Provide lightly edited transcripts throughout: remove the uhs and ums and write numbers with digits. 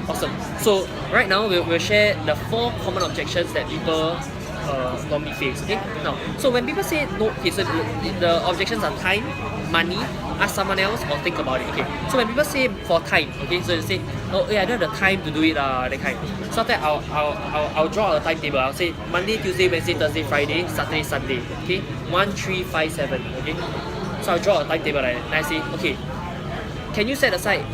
Awesome. So right now we'll share the 4 common objections that people normally face. Okay. Now, so when people say no, okay, so the objections are time, money, ask someone else, or think about it. Okay. So when people say for time, okay, so they say, oh yeah, I don't have the time to do it, that kind. So after that, I'll draw a timetable. I'll say Monday, Tuesday, Wednesday, Thursday, Friday, Saturday, Sunday. Okay. 1, 3, 5, 7. Okay. So I'll draw a timetable like that. And I say, okay, can you set aside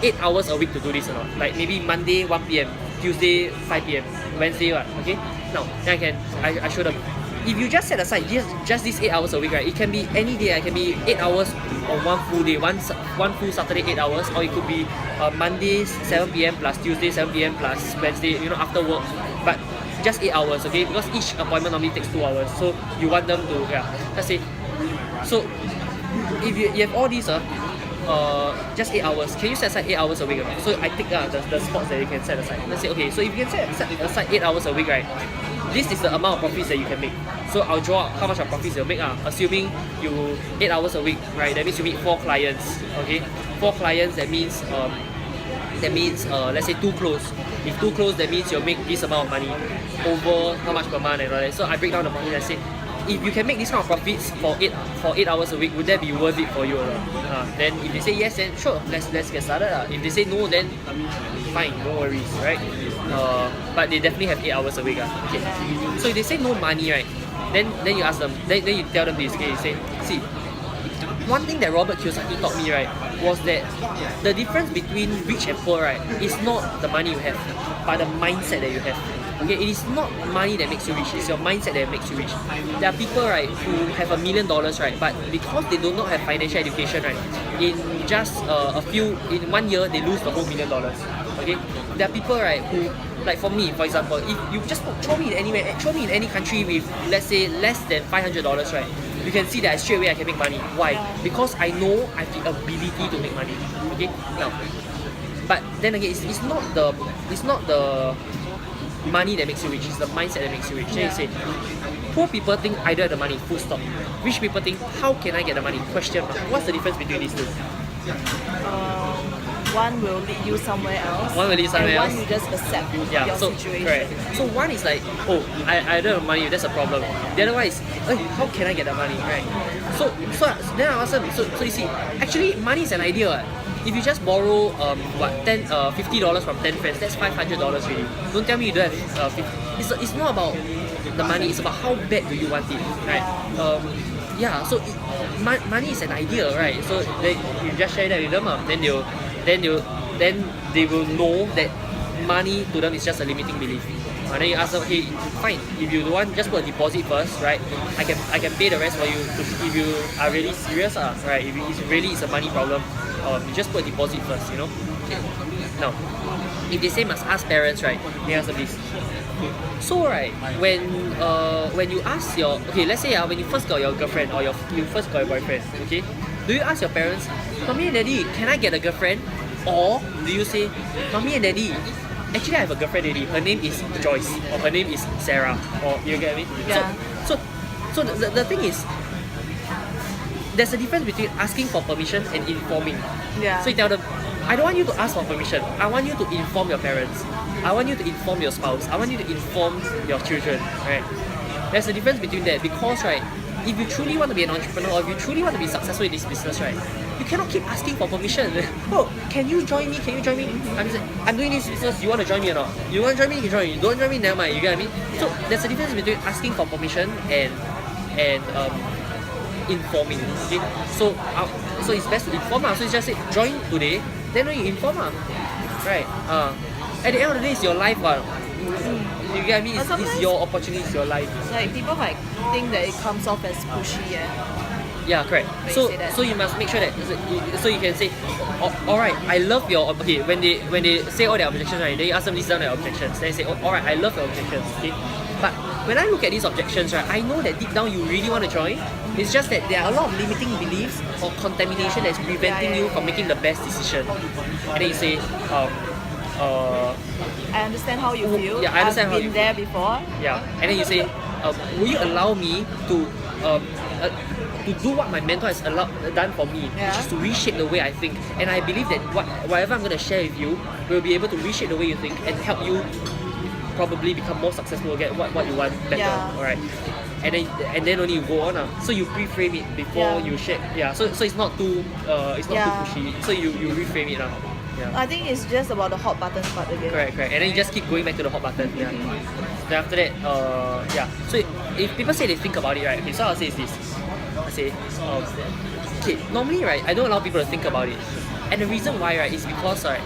8 hours a week to do this or not? Like maybe Monday 1 p.m, Tuesday 5 p.m, Wednesday what? Okay. Now then I show them. If you just set aside just these 8 hours a week, right? It can be any day. It can be 8 hours on one full day, one full Saturday 8 hours, or it could be Monday 7 p.m plus Tuesday 7 p.m plus Wednesday, after work. But just 8 hours, okay? Because each appointment normally takes 2 hours. So you want them to, let's say. So if you have all these, just 8 hours. Can you set aside 8 hours a week or not? So I take the spots that you can set aside. Let's say, okay, so if you can set aside 8 hours a week, right? This is the amount of profits that you can make. So I'll draw out how much of profits you'll make. Assuming you 8 hours a week, right? That means you meet 4 clients. Okay, 4 clients. That means let's say 2 close. If 2 close, that means you'll make this amount of money over how much per month and all that. So I break down the profit and say, if you can make this kind of profits for 8 hours a week, would that be worth it for you or not? Then if they say yes, then sure, let's get started. If they say no, then fine, no worries, right? But they definitely have 8 hours a week. Okay. So if they say no money, right? Then you ask them, then you tell them this. Okay, you say, see, one thing that Robert Kiyosaki taught me, right, was that the difference between rich and poor, right, is not the money you have, but the mindset that you have. Okay, it is not money that makes you rich, it's your mindset that makes you rich. There are people, right, who have $1 million, right, but because they do not have financial education, right, in just in 1 year, they lose the whole $1 million. Okay, there are people, right, who, like for me, for example, if you just throw me in any country with, let's say, less than $500, right, you can see that straight away I can make money. Why? Because I know I have the ability to make money. Okay, now, but then again, it's not the money that makes you rich, it's the mindset that makes you rich. Then you say, poor people think I don't have the money, full stop. Rich people think, how can I get the money? Question mark. What's the difference between these two? One will lead you somewhere else. One will lead somewhere else. One you just accept your situation. Correct. So one is like, oh, I don't have money, that's a problem. The other one is, how can I get the money, right? So then I ask them, so you see, actually money is an idea. If you just borrow $50 from 10 friends, that's $500 already. Don't tell me you don't have 50. It's not about the money, it's about how bad do you want it, right? So money is an idea, right? So you just share that with them, then they will know that money to them is just a limiting belief. And then you ask them, okay, fine, if you don't want, just put a deposit first, right? I can pay the rest for you if you are really serious, right? If it really is a money problem, you just put a deposit first, Okay. Now, if they say must ask parents, right? They ask them this. So right, when you ask let's say when you first got your girlfriend or you first got your boyfriend, okay, do you ask your parents, Mommy and Daddy, can I get a girlfriend? Or do you say, Mommy and Daddy, actually I have a girlfriend already, her name is Joyce, or her name is Sarah, or you get me? Yeah. So the thing is, there's a difference between asking for permission and informing. Yeah. So you tell them, I don't want you to ask for permission, I want you to inform your parents, I want you to inform your spouse, I want you to inform your children, right? There's a difference between that, because right, if you truly want to be an entrepreneur, or if you truly want to be successful in this business, right, you cannot keep asking for permission. Oh, can you join me? I'm doing this business, you want to join me or not? You want to join me, you join me. You don't join me, never mind, you get what I mean? So there's a difference between asking for permission and informing. Okay? So it's best to inform. So you just say, join today, then when you inform. Right? At the end of the day, it's your life. You get what I mean? It's your opportunity, it's your life. Like people might think that it comes off as pushy. Yeah, correct. So you must make sure that so you can say, alright, I love your when they say all their objections, right, then you ask them list down their objections. Then you say, alright, I love your objections. Okay. But when I look at these objections, right, I know that deep down you really want to join. It's just that there are a lot of limiting beliefs or contamination that's preventing you from making the best decision. And then you say, I understand how you feel. Yeah, I understand I've been there before. Yeah, and then you say, will you allow me to to do what my mentor has done for me, Yeah. which is to reshape the way I think. And I believe that whatever I'm going to share with you will be able to reshape the way you think and help you probably become more successful, get what you want better. Yeah. Alright. And then only you go on. So you pre-frame it before you shape. Yeah. So it's not too too pushy. So you reframe it. Yeah. I think it's just about the hot buttons part again. Correct. And then you just keep going back to the hot button. Yeah. Then after that, So if people say they think about it, right? Okay, so I'll say is this. I say, okay, normally, right, I don't allow people to think about it. And the reason why, right, is because, right,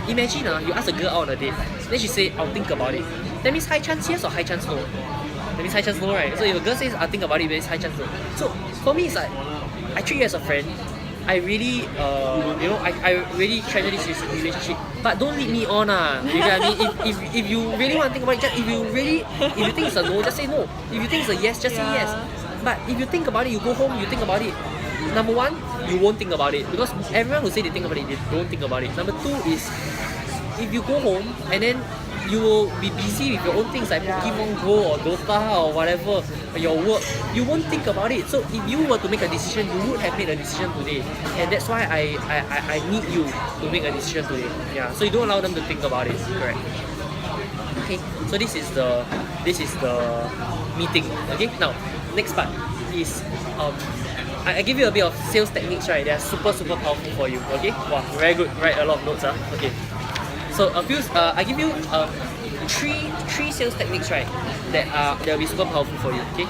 imagine you ask a girl out on a date, then she say, I'll think about it. That means high chance yes or high chance no? That means high chance no, right? So if a girl says, I'll think about it, that means high chance no. So for me, it's like, I treat you as a friend. I really, I really treasure this relationship. But don't lead me on, You get what I mean? If you really want to think about it, if you think it's a no, just say no. If you think it's a yes, just say yes. But if you think about it, you go home, you think about it. Number one, you won't think about it because everyone who say they think about it, they don't think about it. Number two is, if you go home and then you will be busy with your own things like Pokemon Go or Dota or whatever, your work, you won't think about it. So if you were to make a decision, you would have made a decision today. And that's why I need you to make a decision today. Yeah. So you don't allow them to think about it. Correct. Okay. So this is the meeting. Okay. Now, next part is I give you a bit of sales techniques, right? They are super powerful for you. Okay. Wow, very good. Write a lot of notes. Okay. So I give you three sales techniques, right? That will be super powerful for you. Okay.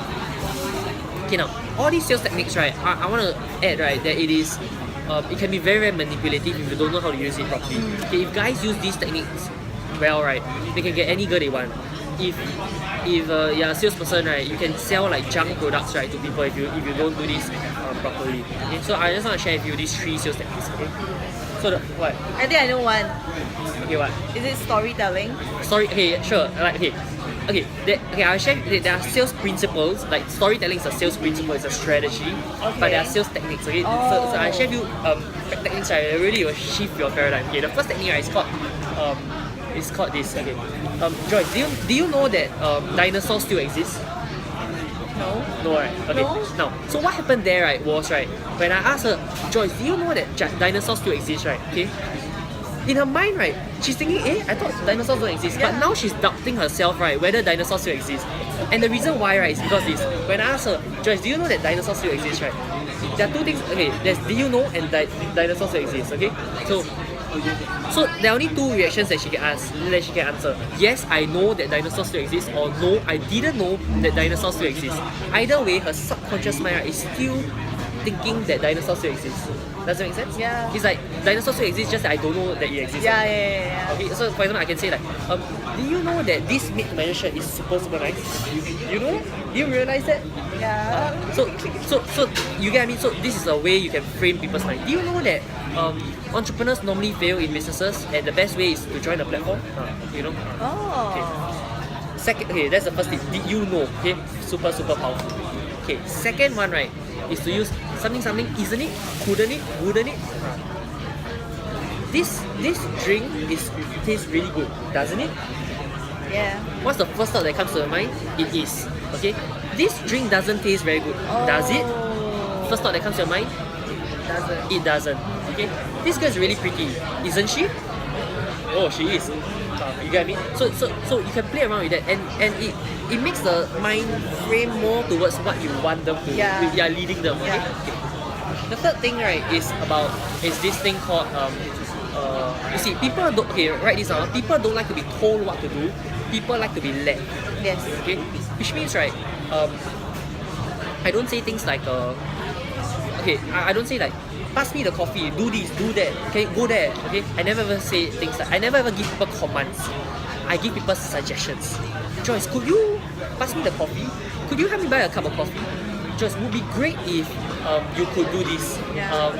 Okay. Now, all these sales techniques, right? I want to add, right, that it can be very manipulative if you don't know how to use it properly. Okay. If guys use these techniques well, right, they can get any girl they want. If you're a salesperson, right, you can sell like junk products, right, to people if you don't do this properly. Okay. So I just want to share with you these three sales techniques. Okay. So what? I think I know one. Okay, what? Is it storytelling? Okay, sure. Okay. I'll share. There are sales principles. Like storytelling is a sales principle, it's a strategy. Okay. But there are sales techniques. Okay. So I share with you techniques, right, that really will shift your paradigm. Okay. The first technique, right, is called this. Okay. Joyce, do you know that dinosaurs still exist? No. No, right? Okay. No. Now, so what happened there, right, was, right, when I asked her, Joyce, do you know that dinosaurs still exist, right? Okay. In her mind, right, she's thinking, I thought dinosaurs don't exist. Yeah. But now she's doubting herself, right, whether dinosaurs still exist. And the reason why, right, is because this. When I asked her, Joyce, do you know that dinosaurs still exist, right? There are two things. Okay, there's do you know and dinosaurs still exist. Okay. So there are only two reactions that she can answer. Yes, I know that dinosaurs still exist, or no, I didn't know that dinosaurs still exist. Either way, her subconscious mind, right, is still thinking that dinosaurs still exist. Does that make sense? Yeah. It's like dinosaurs still exist, just that I don't know that it exists. Yeah. Okay, so for example, I can say like, do you know that this made-to-measure shirt is super nice? You know? Do you realize that? Yeah. So you get what I mean? So this is a way you can frame people's mind. Do you know that entrepreneurs normally fail in businesses and the best way is to join a platform? You know? Oh. Second, okay, that's the first thing. Did you know? Okay, super powerful. Okay, second one, right, is to use something, isn't it? Couldn't it? Wouldn't it? This drink tastes really good, doesn't it? Yeah. What's the first thought that comes to your mind? It is. Okay? This drink doesn't taste very good. Does it? First thought that comes to your mind? Doesn't. It doesn't. Okay? This girl is really pretty, isn't she? Oh, she is. You get what I mean? So you can play around with that, and it makes the mind frame more towards what you want them to. Yeah. You are leading them. Okay? Yeah. Okay. The third thing, right, is this thing called you see, people don't, okay, write this down. People don't like to be told what to do. People like to be led. Yes. Okay? Which means, right, I don't say things like I don't say like, pass me the coffee, do this, do that, okay, go there. Okay? I never ever say things like, I never ever give people commands. I give people suggestions. Joyce, could you pass me the coffee? Could you help me buy a cup of coffee? Joyce, would be great if you could do this. Yeah.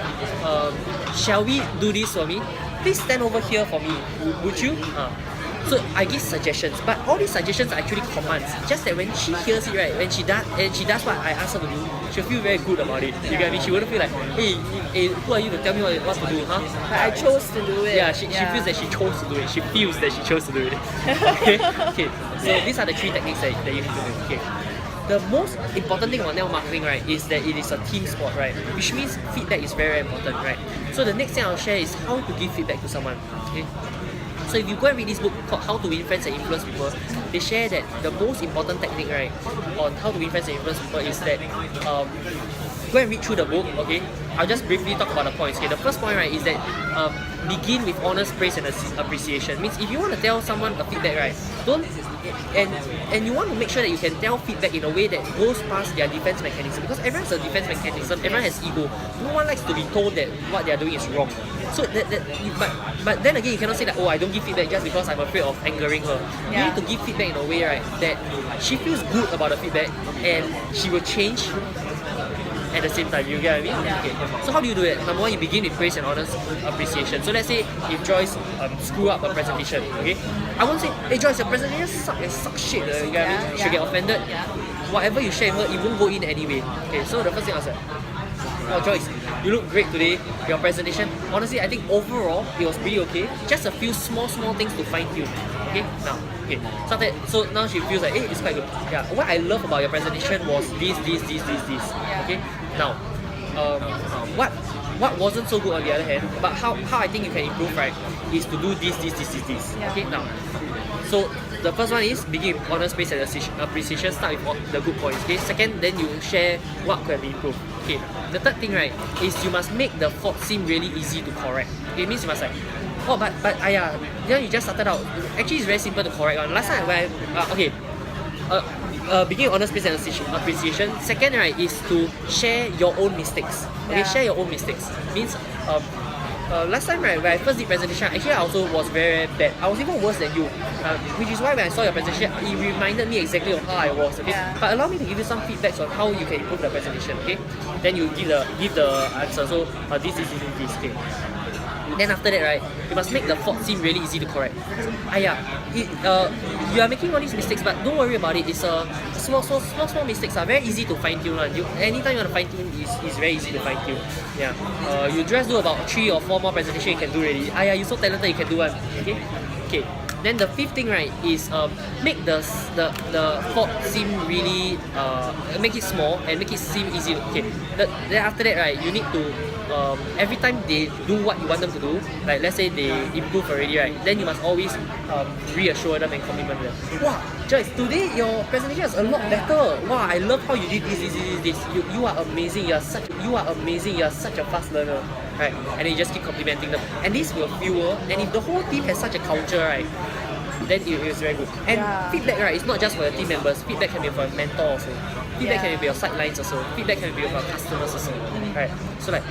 Shall we do this for me? Please stand over here for me. Would you? So I give suggestions, but all these suggestions are actually commands. Just that when she hears it, right, when she does what I ask her to do, she'll feel very good about it. You get me? She wouldn't feel like, hey, who are you to tell me what to do, huh? But I chose to do it. Yeah, she feels that she chose to do it. She feels that she chose to do it. Okay. So these are the three techniques that you need to do. Okay. the most important thing about network marketing, right, is that it is a team sport, right? Which means feedback is very, very important, right? So the next thing I'll share is how to give feedback to someone. Okay. So if you go and read this book called How to Win Friends and Influence People, they share that the most important technique, right, on how to win friends and influence people is that go and read through the book, okay? I'll just briefly talk about the points. Okay, the first point, right, is that begin with honest praise and appreciation. Means if you want to tell someone a feedback, right, don't and you want to make sure that you can tell feedback in a way that goes past their defense mechanism, because everyone has a defense mechanism, everyone has ego. No one likes to be told that what they are doing is wrong. So but then again, you cannot say that, oh, I don't give feedback just because I'm afraid of angering her. You need to give feedback in a way, right, that she feels good about the feedback and she will change at the same time. You get what I mean? Yeah. Okay. So how do you do it? Number one, you begin with praise and honest appreciation. So let's say if Joyce screw up a presentation, okay? I won't say, hey Joyce, your presentation sucks shit. You get what I mean? She'll get offended. Yeah. Whatever you share with her, it won't go in anyway. Okay, so the first thing I was like, oh Joyce, you look great today. Your presentation, honestly, I think overall it was pretty okay. Just a few small things to fine tune. Okay, now, okay. So now she feels like, hey, it's quite good. Yeah. What I love about your presentation was this. Okay. Now, what wasn't so good on the other hand, but how I think you can improve, right, is to do this. Yeah. Okay. Now, so the first one is begin with honest praise and appreciation. Start with all the good points. Okay. Second, then you share what could be improved. Okay. The third thing, right, is you must make the fault seem really easy to correct. Okay, it means you must like, oh, but you just started out. Actually, it's very simple to correct one. Last time when begin with honest praise and appreciation. Second, right, is to share your own mistakes. Okay, share your own mistakes. Means last time, right, when I first did presentation, actually I also was very, very bad. I was even worse than you, which is why when I saw your presentation, it reminded me exactly of how I was. Okay, but allow me to give you some feedbacks on how you can improve the presentation. Okay, then you give the answer. So this. Okay. Then after that, right, you must make the fault seem really easy to correct. You are making all these mistakes, but don't worry about it. It's small mistakes are very easy to fine tune. Anytime you want to fine tune, is very easy to fine tune. Yeah. You just do about 3 or 4 more presentation you can do already. You're so talented, you can do one. Okay. Then the fifth thing, right, is make the fault seem really make it small and make it seem easy. Okay. Then after that, right, you need to every time they do what you want them to do, like let's say they improve already, right, then you must always reassure them and compliment them. Wow, Joyce, today your presentation is a lot better. Wow, I love how you did this. You are amazing. You are amazing. You are such a fast learner, right? And then you just keep complimenting them, and this will fuel. And if the whole team has such a culture, right, then it is very good. And feedback, right, it's not just for your team members. Feedback can be for a mentor also. Feedback can be your sidelines also. Feedback can be for customers also. Right? So like,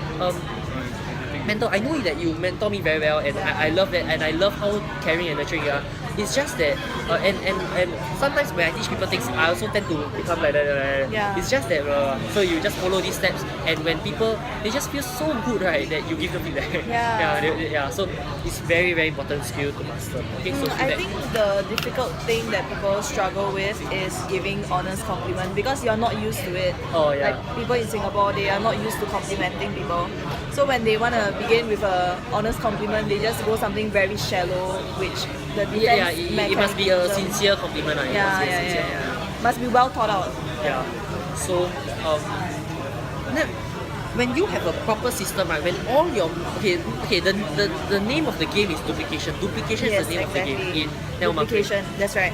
mentor, I know that you mentor me very well, and I love that, and I love how caring and nurturing you are. It's just that, and sometimes when I teach people things, I also tend to become like that. Yeah. It's just that, so you just follow these steps, and when people, they just feel so good, right, that you give them feedback. Yeah. So it's very, very important skill to master. Okay, so I feedback. think the difficult thing that people struggle with is giving honest compliment, because you're not used to it. Oh yeah. Like people in Singapore, they are not used to complimenting people. So when they want to begin with a honest compliment, they just go something very shallow, which the defense it must be a sincere compliment. Must be well thought out. Yeah. So when you have a proper system, right, when all your the name of the game is duplication. Duplication is the name of the game in network marketing. Duplication, that's right.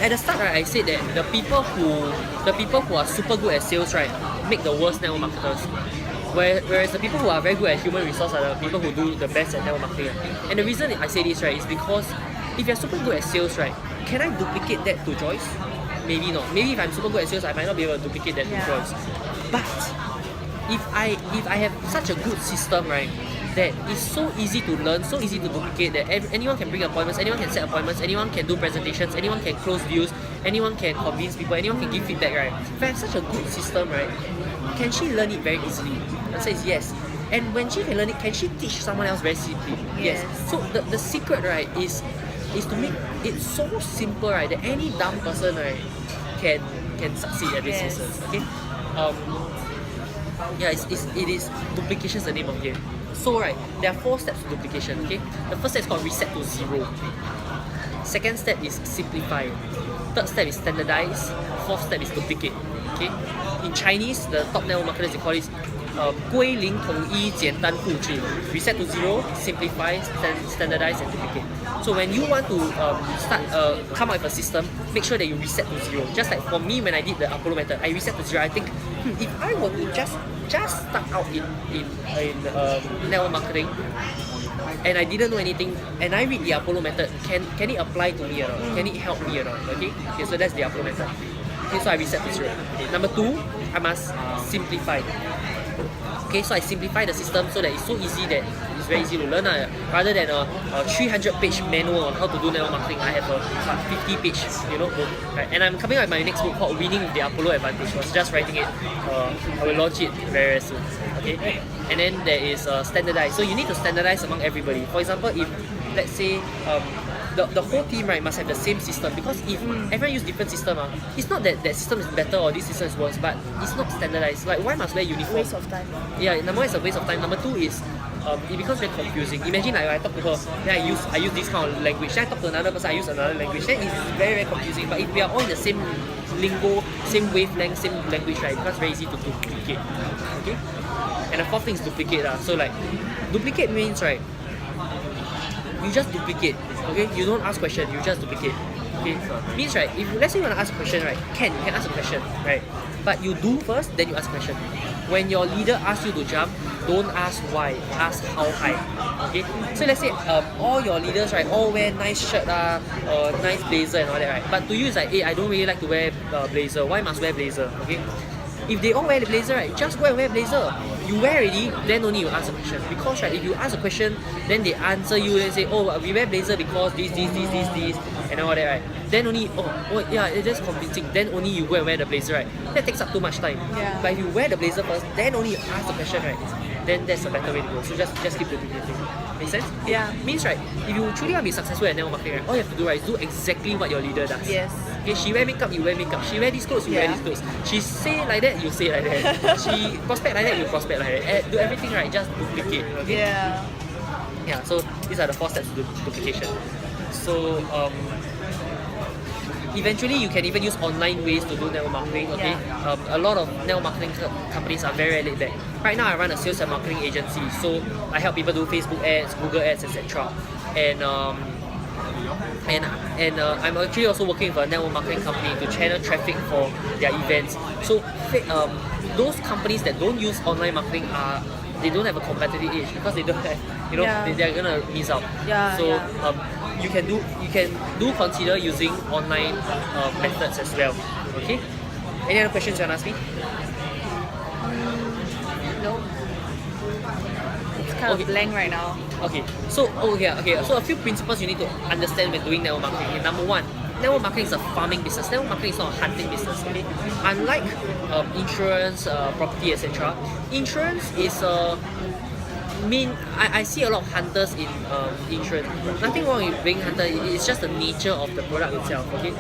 At the start, right, I said that the people who are super good at sales, right, make the worst network marketers. Whereas the people who are very good at human resource are the people who do the best at network marketing. And the reason I say this, right, is because if you're super good at sales, right, can I duplicate that to Joyce? Maybe not. Maybe if I'm super good at sales, I might not be able to duplicate that to Joyce. But if I have such a good system, right, that is so easy to learn, so easy to duplicate, that anyone can bring appointments, anyone can set appointments, anyone can do presentations, anyone can close deals, anyone can convince people, anyone can give feedback, right? If I have such a good system, right, can she learn it very easily? The answer is yes. And when she can learn it, can she teach someone else very simply? Yes. So the secret, right, is to make it so simple, right, that any dumb person, right, can succeed at this business. Okay. It is duplication is the name of the game. So right, there are 4 steps to duplication. Okay. The first step is called reset to 0. Second step is simplify. Third step is standardize. fourth step is duplicate. Okay, in Chinese, the top network marketers they call it 归零统一简单复制 reset to zero, simplify, standardize and duplicate. So when you want to come up with a system, make sure that you reset to zero. Just like for me when I did the Apollo method, I reset to zero. I think if I were to just start out in network marketing and I didn't know anything and I read the Apollo method, can it apply to me or not? Can it help me or not? Okay, so that's the Apollo method. Okay, so I reset to zero. Okay, number two, I must simplify. Okay, so I simplify the system so that it's so easy that it's very easy to learn. Rather than a 300-page manual on how to do network marketing, I have a 50-page, book. Right? And I'm coming out with my next book called Winning with the Apollo Advantage. I was just writing it. I will launch it very, very soon. Okay, and then there is standardize. So you need to standardize among everybody. For example, if let's say the whole team right must have the same system, because if everyone use different system, it's not that system is better or this system is worse, but it's not standardized. Like why must wear uniform? Waste of time. Yeah, number one is a waste of time. Number two is it becomes very confusing. Imagine like I talk to her, then I use this kind of language. Then I talk to another person, I use another language. Then it's very, very confusing. But if we are all in the same lingo, same wavelength, same language, right, it becomes very easy to duplicate. Okay. And the fourth thing is duplicate. So like duplicate means right, you just duplicate. Okay, you don't ask question, you just duplicate. Okay, means right, if let's say you want to ask a question, right, you can ask a question, right, but you do first, then you ask a question. When your leader asks you to jump, don't ask why, ask how high. Okay, so let's say all your leaders right all wear nice shirt nice blazer and all that, right, but to you it's like, hey, I don't really like to wear blazer. Why must wear blazer? Okay, if they all wear the blazer, right, just go and wear blazer. You wear already, then only you ask a question. Because right, if you ask a question, then they answer you and say, oh, we wear blazer because this, and all that, right? Then only, oh yeah, it's just convincing. Then only you go and wear the blazer, right? That takes up too much time. Yeah. But if you wear the blazer first, then only you ask the question, right? Then that's a better way to go. So just keep duplicating. Make sense? Yeah. Means right, if you truly want to be successful at network marketing, right, all you have to do right is do exactly what your leader does. Yes. Okay, she wear makeup, you wear makeup. She wear these clothes, you wear these clothes. She say like that, you say like that. She prospect like that, you prospect like that. Do everything right, just duplicate. Okay? Yeah. Yeah, so these are the 4 steps to duplication. So eventually you can even use online ways to do network marketing. Okay, Yeah. A lot of network marketing companies are very, very laid back. Right now I run a sales and marketing agency, so I help people do Facebook ads, Google ads, etc. And I'm actually also working with a network marketing company to channel traffic for their events. So those companies that don't use online marketing they don't have a competitive edge because they don't have, they're gonna miss out. Yeah, so yeah. you can consider using online methods as well. Okay. Any other questions you wanna ask me? No. It's kind of blank right now. Okay, so so a few principles you need to understand when doing network marketing. Okay, number one, network marketing is a farming business. Network marketing is not a hunting business. Okay, unlike insurance, property, etc. Insurance is I see a lot of hunters in insurance. Nothing wrong with being hunter. It's just the nature of the product itself. Okay,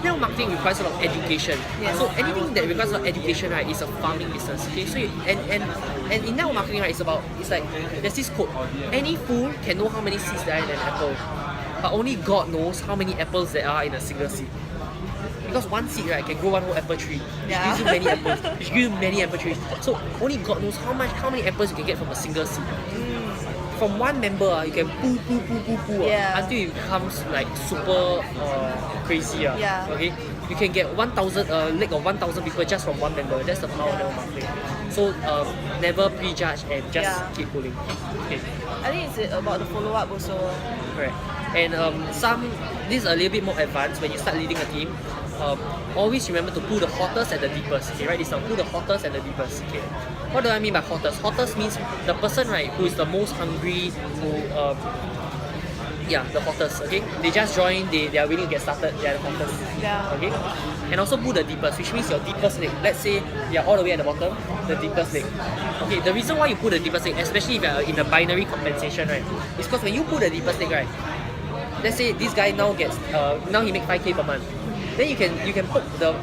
network marketing requires a lot of education. Yes. So anything that requires a lot of education, right, is a farming business. Okay, so and in network marketing, right, it's like there's this quote: any fool can know how many seeds there are in an apple, but only God knows how many apples there are in a single seed. Because one seed, right, can grow one whole apple tree, which gives you many apples, which gives you many apple trees. So only God knows how many apples you can get from a single seed. From one member, you can pull until it becomes like super crazy. Yeah. Okay, you can get 1,000 leg of 1,000 people just from one member. That's the power of network marketing. So never prejudge and just keep pulling. Okay. I think it's about the follow up also. Correct. And this is a little bit more advanced when you start leading a team. Always remember to pull the hottest and the deepest. Okay, write this down. Pull the hottest and the deepest. Okay. What do I mean by hottest? Hottest means the person, right, who is the most hungry, the hottest. Okay. They just joined. They are willing to get started. They are the hottest. Yeah. Okay. And also pull the deepest, which means your deepest leg. Let's say you are all the way at the bottom, the deepest leg. Okay. The reason why you pull the deepest leg, especially if you are in a binary compensation, right, is because when you pull the deepest leg, right, let's say this guy now gets now he make 5K per month. Then you can put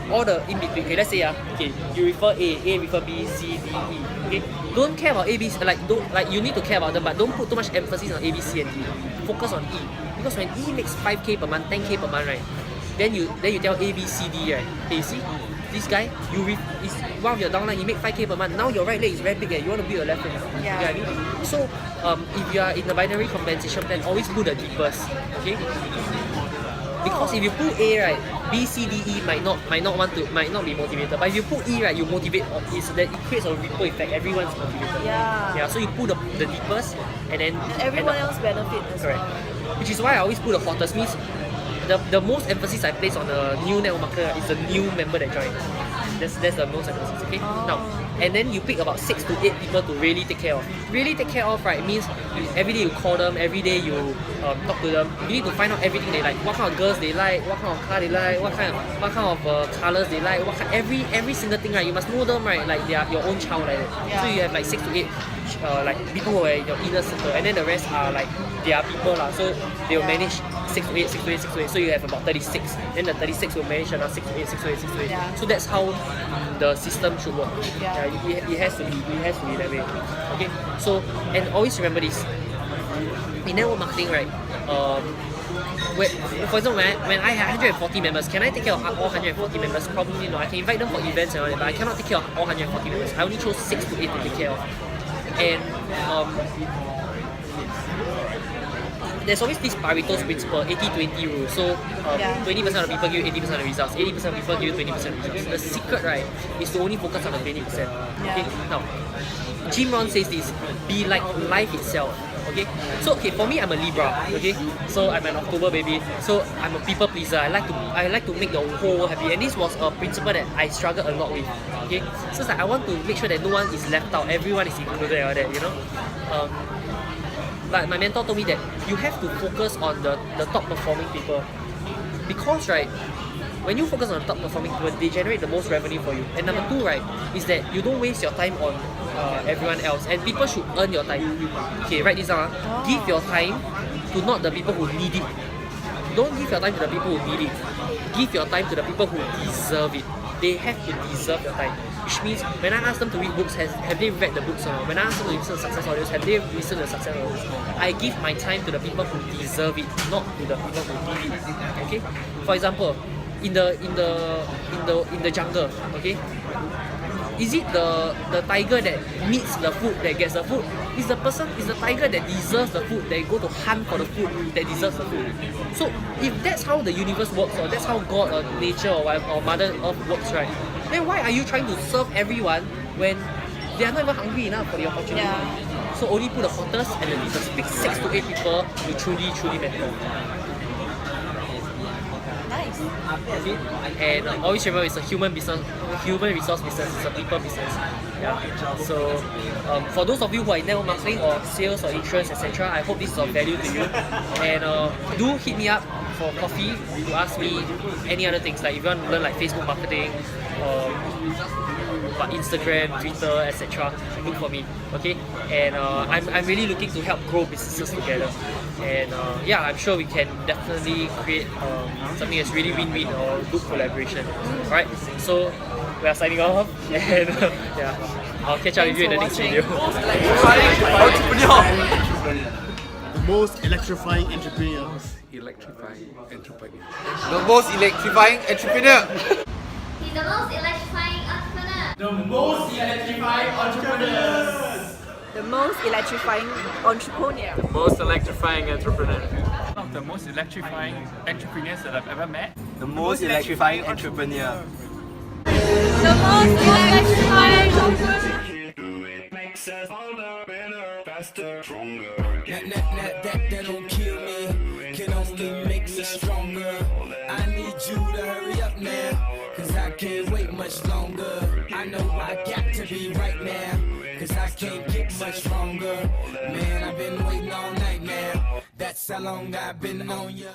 all the in between. Okay, let's say you refer A refer B, C, D, E. Okay, don't care about A, B, C, you need to care about them, but don't put too much emphasis on A, B, C, and D. Focus on E, because when E makes 5K per month, 10K per month, right? Then you tell A, B, C, D, right? Hey, you see, this guy, is one of your downline, he make 5k per month. Now your right leg is very big, you want to build your left leg. Yeah. You know what I mean? So if you are in the binary compensation plan, always pull the deepest. Okay? Because if you pull A, right, B, C, D, E might not be motivated. But if you pull E, right, you motivate. It creates a ripple effect. Everyone's motivated. Yeah. So you pull the deepest, and then everyone else benefit as correct. well. Which is why I always pull the hottest. Means the most emphasis I place on the new network marketer is the new member that joined. That's the most emphasis. Okay. Now, and then you pick about 6 to 8 people to really take care of. Really take care of, right? Means every day you call them, every day you talk to them. You need to find out everything they like. What kind of girls they like, what kind of car they like, what kind of colors they like. Every single thing, right? You must know them, right? Like they are your own child, like that. Yeah. So you have like 6 to 8 like people who are in your inner circle, and then the rest are like their people lah. So they will manage 6 to 8, 6 to 8, 6 to 8. So you have about 36. Then the 36 will manage another 6 to 8, 6 to 8, 6 to 8. Yeah. So that's how the system should work. Yeah. It has to be that way. Okay. So and always remember this. In network marketing, right? For example, when I have 140 members, can I take care of all 140 members? Probably not. I can invite them for events and all that, but I cannot take care of all 140 members. I only chose 6 to 8 to take care of. And there's always this Pareto's principle, 80-20 rule. So 20% of the people give you 80% of the results, 80% of the people give you 20% of the results. The secret, right, is to only focus on the 20%. Okay? Now, Jim Rohn says this, be like life itself. Okay, so for me, I'm a Libra. Okay, so I'm an October baby. So I'm a people pleaser. I like to make the whole world happy, and this was a principle that I struggled a lot with. Okay, so it's like I want to make sure that no one is left out, everyone is included, and all that. You know, like my mentor told me that you have to focus on the top performing people, because right, when you focus on the top performing people, they generate the most revenue for you. And number 2, right, is that you don't waste your time on everyone else, and people should earn your time. Okay, write this down. Give your time to not the people who need it. Don't give your time to the people who need it. Give your time to the people who deserve it. They have to deserve your time. Which means when I ask them to read books, have they read the books or not? When I ask them to listen to success audios, have they listened to success audios? I give my time to the people who deserve it, not to the people who need it. Okay? For example, in the jungle, okay? Is it the tiger that meets the food that gets the food? Is the tiger that deserves the food that go to hunt for the food that deserves the food? So if that's how the universe works, or that's how God or nature or whatever, or Mother Earth works, right? Then why are you trying to serve everyone when they are not even hungry enough for the opportunity? Yeah. So only put the hottest and the deepest. Pick 6 to 8 people you truly mentor. Nice. Okay? And always remember, it's a human resource business, it's a people business. Yeah. So for those of you who are in network marketing or sales or insurance, etc., I hope this is of value to you. And do hit me up for coffee to ask me any other things. Like if you want to learn like Facebook marketing or Instagram, Twitter, etc., look for me. Okay? And I'm really looking to help grow businesses together. And I'm sure we can definitely create something that's really win-win or good collaboration. Alright, so we are signing off, and I'll catch up with you in the next video. The most electrifying entrepreneur. Electrifying entrepreneur. The most electrifying entrepreneur. He's the most electrifying entrepreneur. The most electrifying entrepreneurs. The most electrifying entrepreneur. Most electrifying entrepreneur. One of the most electrifying entrepreneurs that I've ever met. The most electrifying entrepreneur. The most electrifying entrepreneur. That don't kill me, can only make us stronger. I need you to hurry up now, cause I can't wait much longer. I know I got to be right now, cause I can't get much stronger. Man, I've been waiting all night now, that's how long I've been on ya.